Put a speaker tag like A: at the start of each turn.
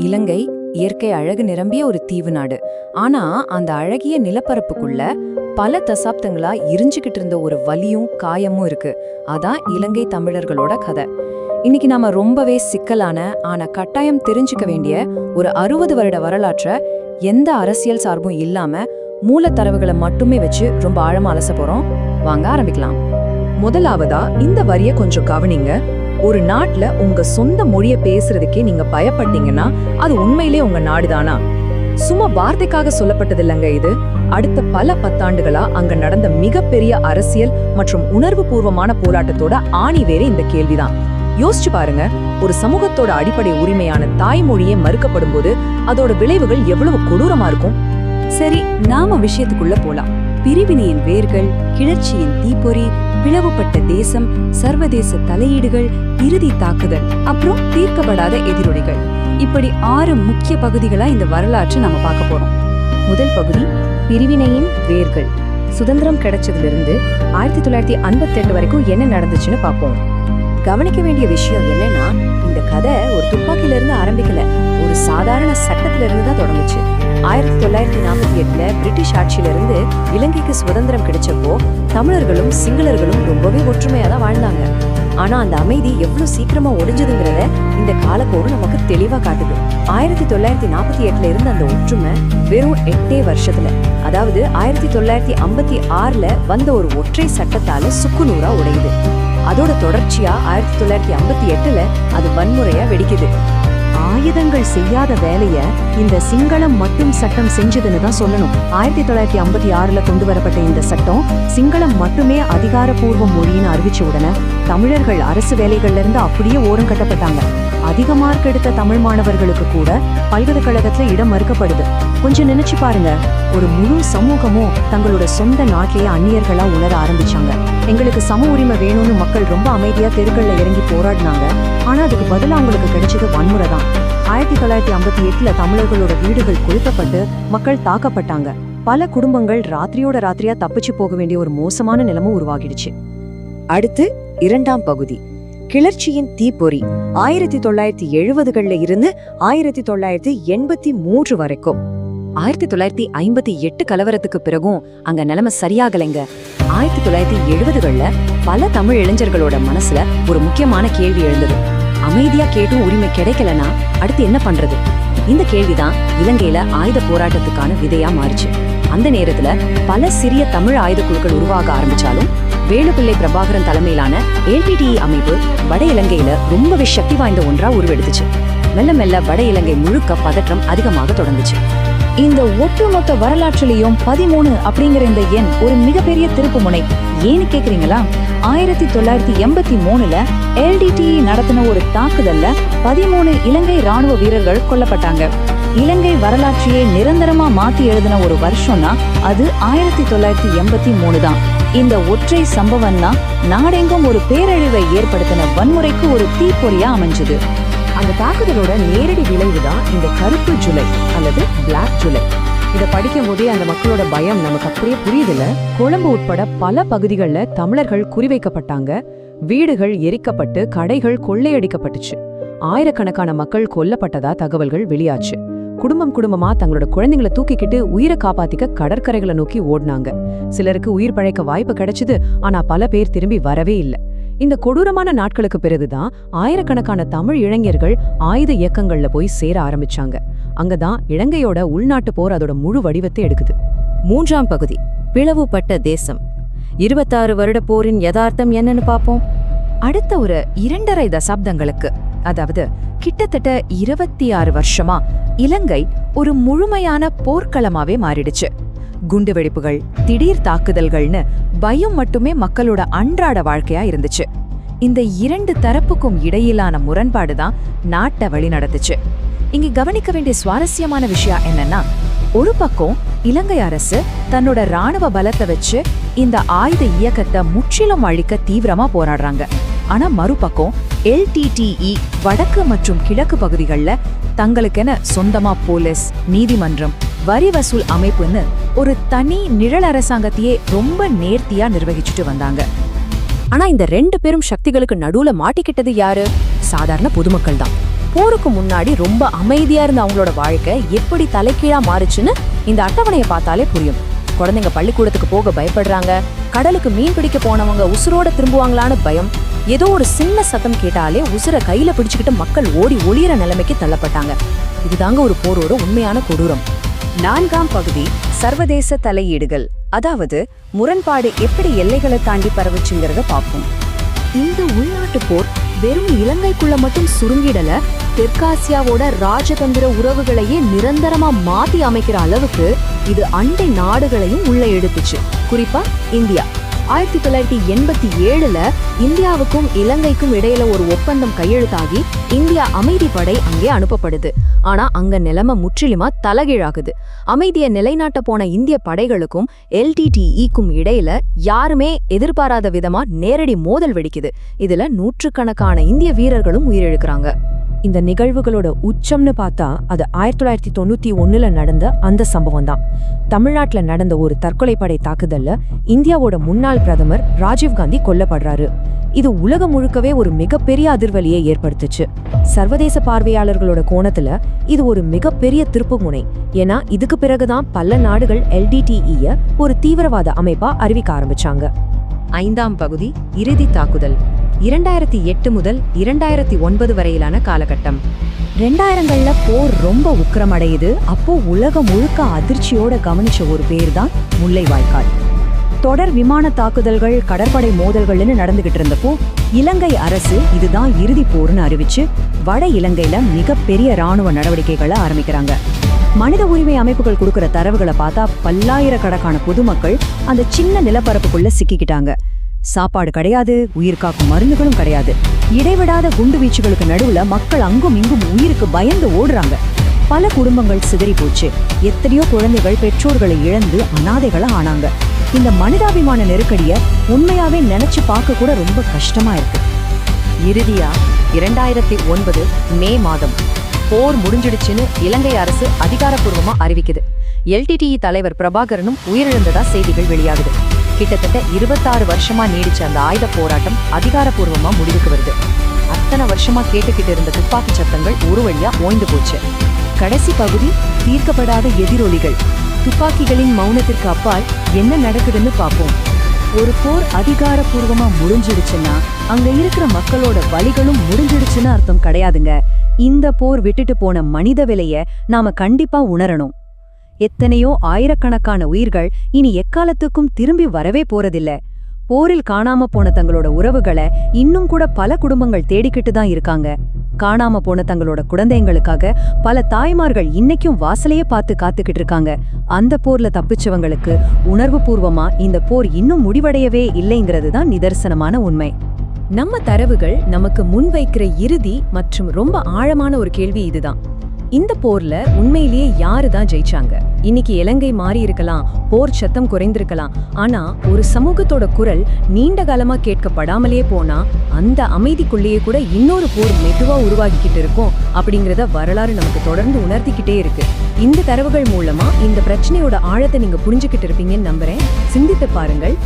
A: இலங்கை இயற்கை அழகு நிரம்பிய ஒரு தீவு நாடு. ஆனா அந்த அழகிய நிலப்பரப்புக்குள்ள பல தசாப்தங்களா எரிஞ்சுக்கிட்டு இருந்த ஒரு வலியும் காயமும் இருக்கு. அதான் இலங்கை தமிழர்களோட கதை. இன்னைக்கு நாம ரொம்பவே சிக்கலான ஆனா கட்டாயம் தெரிஞ்சுக்க வேண்டிய ஒரு 60 வருட வரலாற்றை எந்த அரசியல் சார்பும் இல்லாம மூலத்தரவுகளை மட்டுமே வச்சு ரொம்ப ஆழமா அலச போறோம். வாங்க ஆரம்பிக்கலாம். முதலாவதா இந்த வரிய கொஞ்சம் கவனிங்க. ஒரு நாட்டுல உங்க சொந்த மொழிய பேசுறதுக்கே நீங்க பயப்பட்டீங்கன்னா அது உண்மையிலே உங்க நாடுதானா? சும்மா வார்த்தைக்காக சொல்லப்பட்டது இல்லங்க இது. அடுத்த பல பத்தாண்டுகளா அங்க நடந்த மிகப்பெரிய அரசியல் மற்றும் உணர்வு பூர்வமான போராட்டத்தோட ஆணி வேறே இந்த கேள்விதான். யோசிச்சு பாருங்க, ஒரு சமூகத்தோட அடிப்படை உரிமையான தாய்மொழியே மறுக்கப்படும் போது அதோட விளைவுகள் எவ்வளவு கொடூரமா இருக்கும். சரி, நாம விஷயத்துக்குள்ள போலாம். பிரிவினையின் வேர்கள், கிளர்ச்சியின் தீப்பொறி, பிளவுபட்ட தேசம், சர்வதேச தலையீடுகள், இறுதி தாக்குதல், அப்புறம் தீர்க்கப்படாத எதிரொலிகள். இப்படி 6 முக்கிய பகுதிகளா இந்த வரலாற்றை நாம பார்க்க போறோம். முதல் பகுதி, பிரிவினையின் வேர்கள். சுதந்திரம் கிடைச்சதிலிருந்து 1958 வரைக்கும் என்ன நடந்துச்சுன்னு பார்ப்போம். கவனிக்க வேண்டிய விஷயம் என்னன்னா, இந்த கதை ஒரு துப்பாக்கில இருந்து ஆரம்பிக்கல, ஒரு சாதாரண சட்டத்தில இருந்து தான் தொடங்குச்சு. 1948 பிரிட்டிஷ் ஆட்சியில இருந்து இலங்கைக்கு சுதந்திரம் கிடைச்சப்போ தமிழர்களும் சிங்களர்களும் ரொம்பவே ஒற்றுமையா தான் வாழ்ந்தாங்க. ஆனா அந்த அமைதி எவ்வளவு சீக்கிரமா ஒடிஞ்சதுங்கிறத இந்த காலக்கோடு நமக்கு தெளிவா காட்டுது. 1948 இருந்து அந்த ஒற்றுமை வெறும் 8 வருஷத்துல, அதாவது 1956 வந்த ஒரு ஒற்றை சட்டத்தால சுக்குநூறா உடையுது. அதோட தொடர்ச்சியா 1958 அது வன்முறையா வெடிக்குது. ஆயுதங்கள் செய்யாத வேலைய இந்த சிங்களம் மட்டும் சட்டம் செஞ்சதுன்னு தான் சொல்லணும். 1956 கொண்டு வரப்பட்ட இந்த சட்டம் சிங்களம் மட்டுமே அதிகாரப்பூர்வ மொழின்னு அறிவிச்ச உடனே தமிழர்கள் அரசு வேலைகள்ல இருந்து அப்படியே ஓரம் கட்டப்பட்டாங்க. அதிக மார்க் எடுத்த தமிழ் மாணவர்களுக்கு கூட பல்கலைக்கழகத்துல இடம் மறுக்கப்படுது. கொஞ்சம் நினைச்சு பாருங்க, ஒரு முழு சமூகமும் தங்களோட சொந்த நாட்டிலேயே அந்நியர்களா உணர ஆரம்பிச்சாங்க. எங்களுக்கு சம உரிமை வேணும்னு மக்கள் ரொம்ப அமைதியா தெருக்கள்ல இறங்கி போராடினாங்க. ஆனா அதுக்கு பதிலா அவங்களுக்கு கிடைச்சது வன்முறை தான். 1958 தமிழர்களோட வீடுகள் கொளுத்தப்பட்டு மக்கள் தாக்கப்பட்டாங்க. பல குடும்பங்கள் ராத்திரியோட ராத்திரியா தப்பிச்சு போக வேண்டிய ஒரு மோசமான நிலைமை உருவாகிடுச்சு. அடுத்து இரண்டாம் பகுதி, கிளர்ச்சியின் தீப்பொறி. 1970களில் இருந்து 1983 வரைக்கும். 1958 கலவரத்துக்கு பிறகும் அங்க நிலைமை சரியாகலைங்க. 1970களில் பல தமிழ் இளைஞர்களோட மனசுல ஒரு முக்கியமான கேள்வி எழுந்தது. அமைதியா கேட்டும் உரிமை கிடைக்கலனா அடுத்து என்ன பண்றது? இந்த கேள்விதான் இலங்கையில ஆயுத போராட்டத்துக்கான விதையா மாறுச்சு. அந்த நேரத்துல பல சிறிய தமிழ் ஆயுத குழுக்கள் உருவாக ஆரம்பிச்சாலும் வேலுப்பிள்ளை பிரபாகரன் தலைமையிலான LTTE அமைப்பு வட இலங்கையில ரொம்பவே சக்தி வாய்ந்த ஒன்றா உருவெடுத்துச்சு. மெல்ல மெல்ல வட இலங்கை முழுக்க பதற்றம் அதிகமாக தொடங்குச்சு. இந்த ஒட்டுமொத்த வரலாற்றிலையும் 13 அப்படிங்கிற இந்த எண் ஒரு மிகப்பெரிய திருப்பு முனை. ஏன்னு கேக்குறீங்களா? 1983 LTTE நடத்தின ஒரு தாக்குதல்ல 13 இலங்கை ராணுவ வீரர்கள் கொல்லப்பட்டாங்க. இலங்கை வரலாற்றையே நிரந்தரமா மாத்தி எழுதின ஒரு வருஷம்னா அது 1983 தான். இந்த ஒற்றை சம்பவம் தான் நாடெங்கும் ஒரு பேரழிவை ஏற்படுத்தின வன்முறைக்கு ஒரு தீப்பொறியா அமைஞ்சது. அந்த தாக்குதலோட நேரடி விளைவுதான் இந்த கருப்பு ஜூலை அல்லது பிளாக் ஜூலை. இதை படிக்கும் போதே அந்த மக்களோட பயம் நமக்கு அப்படியே புரியுதுல. கொழும்பு உட்பட பல பகுதிகளில் தமிழர்கள் குறிவைக்கப்பட்டாங்க. வீடுகள் எரிக்கப்பட்டு கடைகள் கொள்ளையடிக்கப்பட்டுச்சு. ஆயிரக்கணக்கான மக்கள் கொல்லப்பட்டதா தகவல்கள் வெளியாச்சு. குடும்பமா தங்களோட குழந்தைங்களை தூக்கிக்கிட்டு உயிரை காப்பாத்திக்க கடற்கரைகளை நோக்கி ஓடினாங்க. சிலருக்கு உயிர் பழைக்க வாய்ப்பு கிடைச்சது, ஆனா பல பேர் திரும்பி வரவே இல்லை. இந்த கொடூரமான நாட்களுக்கு பிறகுதான் ஆயிரக்கணக்கான தமிழ் இளைஞர்கள் ஆயுத இயக்கங்கள்ல போய் சேர ஆரம்பிச்சாங்க. அங்கதான் இலங்கையோட உள்நாட்டு போர் அதோட முழு வடிவத்தை எடுக்குது. மூன்றாம் பகுதி, பிளவுபட்ட தேசம். 26 வருட போரின் யதார்த்தம் என்னன்னு பார்ப்போம். அடுத்த ஒரு 2.5 தசாப்தங்களுக்கு, அதாவது கிட்டத்தட்ட 26 வருஷமா இலங்கை ஒரு முழுமையான போர்க்களமாவே மாறிடுச்சு. குண்டுவெடிப்புகள், திடீர் தாக்குதல்கள்னு பயம் மட்டுமே மக்களோட அன்றாட வாழ்க்கையா இருந்துச்சு. இந்த 2 தரப்புக்கும் இடையிலான முரண்பாடுதான் நாட்டை வழி நடத்துச்சு. இங்க கவனிக்க வேண்டிய சுவாரஸ்யமான விஷயம் என்னன்னா, ஒரு பக்கம் இலங்கை அரசு தன்னோட ராணுவ பலத்தை வச்சு இந்த ஆயுத இயக்கத்தை முற்றிலும் அழிக்க தீவிரமா போராடுறாங்க. ஆனா மறுபக்கம் LTTE வடக்கு மற்றும் கிழக்கு பகுதிகளில் தங்களுக்கென சொந்தமா போலீஸ், நீதிமன்றம், வரி வசூல் அமைப்புன்னு ஒரு தனி நிழல் அரசாங்கத்தையே ரொம்ப நேர்த்தியா நிர்வகிச்சுட்டு வந்தாங்க. ஆனா இந்த 2 பெரும் சக்திகளுக்கு நடுவுல மாட்டிக்கிட்டது யாரு? சாதாரண பொதுமக்கள் தான். போருக்கு முன்னாடி ரொம்ப அமைதியா இருந்த அவங்களோட வாழ்க்கை எப்படி தலைகீழா மாறுச்சுன்னு இந்த அட்டவணையை பார்த்தாலே புரியும். குழந்தைங்க பள்ளிக்கூடத்துக்கு போக பயப்படுறாங்க, கடலுக்கு மீன் பிடிக்க போனவங்க உசுரோட திரும்புவாங்களான்னு பயம், ஏதோ ஒரு சின்ன சத்தம் கேட்டாலே உசுர கையில பிடிச்சுக்கிட்டு மக்கள் ஓடி ஒளியிற நிலைமைக்கு தள்ளப்பட்டாங்க. இதுதாங்க ஒரு போரோட உண்மையான கொடூரம். 4ஆம் பகுதி சர்வதேச தலையீடுகள், அதாவது முரண்பாடு எப்படி எல்லைகளை தாண்டி பரவுச்சுங்கிறத பார்ப்போம். இந்த உள்நாட்டு போர் வெறும் இலங்கைக்குள்ள மட்டும் சுருங்கிடல, தெற்காசியாவோட ராஜதந்திர உறவுகளையே நிரந்தரமா மாத்தி அமைக்கிற அளவுக்கு இது அண்டை நாடுகளையும் உள்ள எடுத்துச்சு. குறிப்பா இந்தியா. 1987ல இந்தியாவுக்கும் இலங்கைக்கும் இடையில ஒரு ஒப்பந்தம் கையெழுத்தாகி இந்தியா அமைதி படை அங்கே அனுப்பப்படுது. ஆனா அங்க நிலைமை முற்றிலுமா தலகீழாகுது. அமைதியை நிலைநாட்ட போன இந்திய படைகளுக்கும் LTTEக்கும் இடையில யாருமே எதிர்பாராத விதமா நேரடி மோதல் வெடிக்குது. இதுல நூற்றுக்கணக்கான இந்திய வீரர்களும் உயிரிழக்கிறாங்க. இந்த நிகழ்வுகளோட உச்சம்னு பார்த்தா அது 1991ல நடந்த அந்த சம்பவம் தான். தமிழ்நாட்டுல நடந்த ஒரு தற்கொலைப்படை தாக்குதல்ல இந்தியாவோட முன்னாள் பிரதமர் ராஜீவ்காந்தி கொல்லப்படுறாரு. இது உலகம் முழுக்கவே ஒரு மிகப்பெரிய அதிர்வலியை ஏற்படுத்துச்சு. சர்வதேச பார்வையாளர்களோட கோணத்துல இது ஒரு மிகப்பெரிய திருப்புமுனை. ஏன்னா இதுக்கு பிறகுதான் பல நாடுகள் LTTE ஒரு தீவிரவாத அமைப்பா அறிவிக்க ஆரம்பிச்சாங்க. 5ஆம் பகுதி இறுதி தாக்குதல். 2008 முதல் 2009 வரையிலான காலகட்டம். 2000ங்கள்ல போர் ரொம்ப உக்கிரமடையுது. அப்போ உலகம் முழுக்க அதிர்ச்சியோட கவனிச்ச ஒரு பேர் தான் முல்லைவாய்க்கால். தொடர் விமான தாக்குதல்கள், கடற்படை மோதல்கள்னு நடந்துகிட்டு இருந்தப்போ இலங்கை அரசு இதுதான் இறுதி போர்னு அறிவிச்சு வட இலங்கையில மிகப்பெரிய இராணுவ நடவடிக்கைகளை ஆரம்பிக்கிறாங்க. மனித உரிமை அமைப்புகள் கொடுக்கிற தரவுகளை பார்த்தா பல்லாயிரக்கணக்கான பொதுமக்கள் அந்த சின்ன நிலப்பரப்புக்குள்ள சிக்கிக்கிட்டாங்க. சாப்பாடு கிடையாது, உயிர் காக்கும் மருந்துகளும் கிடையாது. இடைவிடாத குண்டு வீச்சுகளுக்கு நடுவுல மக்கள் அங்கும் இங்கும் உயிருக்கு பயந்து ஓடுறாங்க. பல குடும்பங்கள் சிதறி போச்சு. எத்தனையோ குழந்தைகள் பெற்றோர்களை இழந்து அனாதைகளா ஆனாங்க. இந்த மனிதாபிமான நெருக்கடிய உண்மையாவே நினைச்சு பார்க்க கூட ரொம்ப கஷ்டமா இருக்கு. இறுதியா 2009 மே மாதம் போர் முடிஞ்சிடுச்சுன்னு இலங்கை அரசு அதிகாரப்பூர்வமா அறிவிக்குது. LTTE தலைவர் பிரபாகரனும் உயிரிழந்ததா செய்திகள் வெளியாகுது. கிட்டத்தட்ட 26 வருஷமா நீடிச்ச அந்த ஆயுத போராட்டம் அதிகாரப்பூர்வமா முடிவுக்கு வருது. அத்தனை வருஷமா கேட்டுக்கிட்டு இருந்த துப்பாக்கி சத்தங்கள் ஒரு வழியா ஓய்ந்து போச்சு. கடைசி பகுதி தீர்க்கப்படாத எதிரொலிகள். துப்பாக்கிகளின் மௌனத்திற்கு அப்பால் என்ன நடக்குதுன்னு பார்ப்போம். ஒரு போர் அதிகாரப்பூர்வமா முடிஞ்சிடுச்சுன்னா அங்க இருக்கிற மக்களோட வலிகளும் முடிஞ்சிடுச்சுன்னு அர்த்தம் கிடையாதுங்க. இந்த போர் விட்டுட்டு போன மனித விலைய நாம கண்டிப்பா உணரணும். எத்தனையோ ஆயிரக்கணக்கான உயிர்கள் இனி எக்காலத்துக்கும் திரும்பி வரவே போறதில்ல. போரில் காணாம போன தங்களோட உறவுகளை இன்னும் கூட பல குடும்பங்கள் தேடிக்கிட்டு தான் இருக்காங்க. காணாம போன தங்களோட குழந்தைங்களுக்காக பல தாய்மார்கள் இன்னைக்கும் வாசலையே பார்த்து காத்துக்கிட்டு இருக்காங்க. அந்த போர்ல தப்பிச்சவங்களுக்கு உணர்வு பூர்வமா இந்த போர் இன்னும் முடிவடையவே இல்லைங்கிறது தான் நிதர்சனமான உண்மை. நம்ம தரவுகள் நமக்கு முன்வைக்கிற இறுதி மற்றும் ரொம்ப ஆழமான ஒரு கேள்வி இதுதான். இந்த போர்ல உண்மையிலேயே யாரு தான் ஜெயிச்சாங்க? இன்னைக்கு இலங்கை மாறி இருக்கலாம், போர் சத்தம் குறைந்திருக்கலாம். ஆனா ஒரு சமூகத்தோட குரல் நீண்ட காலமா கேட்கப்படாமலேயே போனா அந்த அமைதிக்குள்ளேயே கூட இன்னொரு போர் மெதுவா உருவாகிக்கிட்டு இருக்கும் அப்படிங்கறத வரலாறு நமக்கு தொடர்ந்து உணர்த்திக்கிட்டே இருக்கு. இந்த தரவுகள் மூலமா இந்த பிரச்சனையோட ஆழத்தை நீங்க புரிஞ்சுக்கிட்டு இருப்பீங்கன்னு நம்புறேன். சிந்தித்து பாருங்கள்.